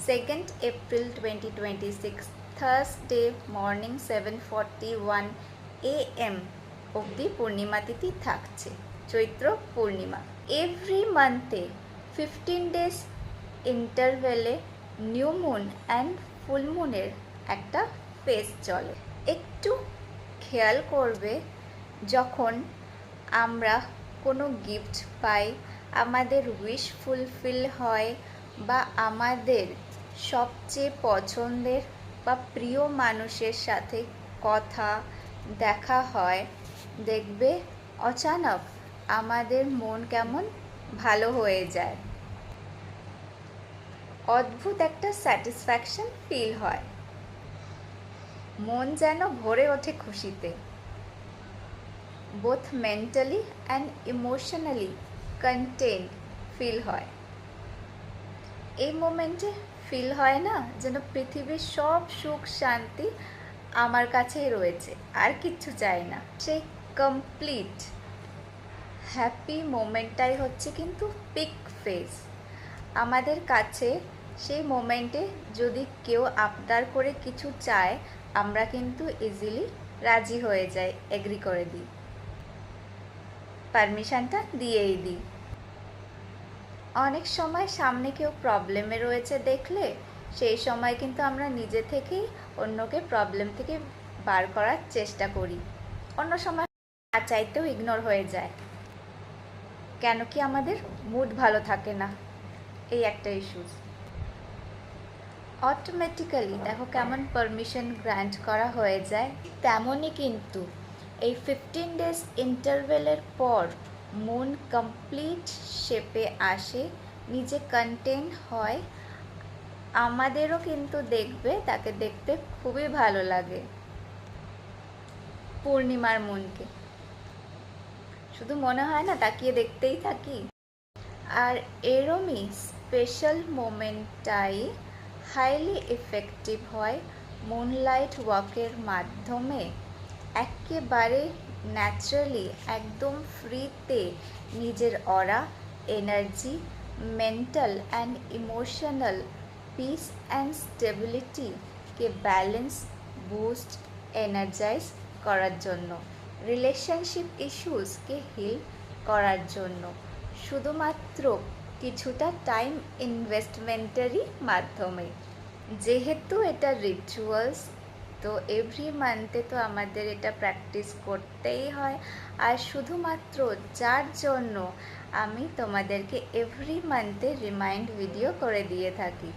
2nd April 2026 Thursday morning 7:41 AM অবধি পূর্ণিমা তিথি থাকছে, চৈত্র পূর্ণিমা। এভরি মান্থে 15 days ইন্টারভেলে নিউ মুন অ্যান্ড ফুল মুনের একটা ফেজ চলে। একটু খেয়াল করবে, যখন আমরা কোনো গিফট পাই, আমাদের উইশ ফুলফিল হয় বা আমাদের সবচেয়ে পছন্দের বা প্রিয় মানুষের সাথে কথা দেখা হয়, দেখবে অচানক আমাদের মন কেমন ভালো হয়ে যায়, অদ্ভুত একটা স্যাটিসফ্যাকশন ফিল হয়, মন যেন ভরে ওঠে খুশিতে। Both mentally and emotionally content feel হয়। এই মোমেন্টে ফিল হয় না যেন পৃথিবীর সব সুখ শান্তি আমার কাছেই রয়েছে, আর কিচ্ছু চাই না। সেই কমপ্লিট হ্যাপি মোমেন্টটাই হচ্ছে কিন্তু পিক ফেজ আমাদের কাছে। সেই মোমেন্টে যদি কেউ আবদার করে কিছু চায়, আমরা কিন্তু ইজিলি রাজি হয়ে যাই, এগ্রি করে দিই, পারমিশনটা দিয়েই দিই। অনেক সময় সামনে কেউ প্রবলেমে রয়েছে দেখলে, সেই সময় কিন্তু আমরা নিজে থেকেই অন্যকে প্রবলেম থেকে বার করার চেষ্টা করি। অন্য সময় না চাইতেও ইগনোর হয়ে যায়। কেন কি আমাদের মুড ভালো থাকে না, এই একটা ইস্যুস। অটোমেটিক্যালি দেখো কেমন পারমিশন গ্র্যান্ট করা হয়ে যায়। তেমনই কিন্তু এই 15 days ইন্টারভেলের পর মুন কমপ্লিট শেপে আসে, নিজে কন্টেন্ট হয়, আমাদেরও কিন্তু দেখবে তাকে দেখতে খুবই ভালো লাগে। পূর্ণিমার মুনকে শুধু মনে হয় না তাকিয়ে দেখতেই থাকি। আর এরমই স্পেশাল মোমেন্টটাই হাইলি এফেক্টিভ হয় মুনলাইট ওয়াকের মাধ্যমে। একেবারে ন্যাচারালি, একদম ফ্রিতে নিজের aura, energy, mental and emotional peace and স্টেবিলিটিকে ব্যালেন্স, বুস্ট, এনার্জাইজ করার জন্য, রিলেশনশিপ ইস্যুসকে হিল করার জন্য, শুধুমাত্র কিছুটা টাইম ইনভেস্টমেন্টেরই মাধ্যমে। যেহেতু এটা রিচুয়ালস, তো এভরি মান্থে তো আমাদের এটা প্র্যাকটিস করতেই হয়। আর শুধুমাত্র যার জন্য আমি তোমাদেরকে এভরি মান্থে রিমাইন্ড ভিডিও করে দিয়ে থাকি।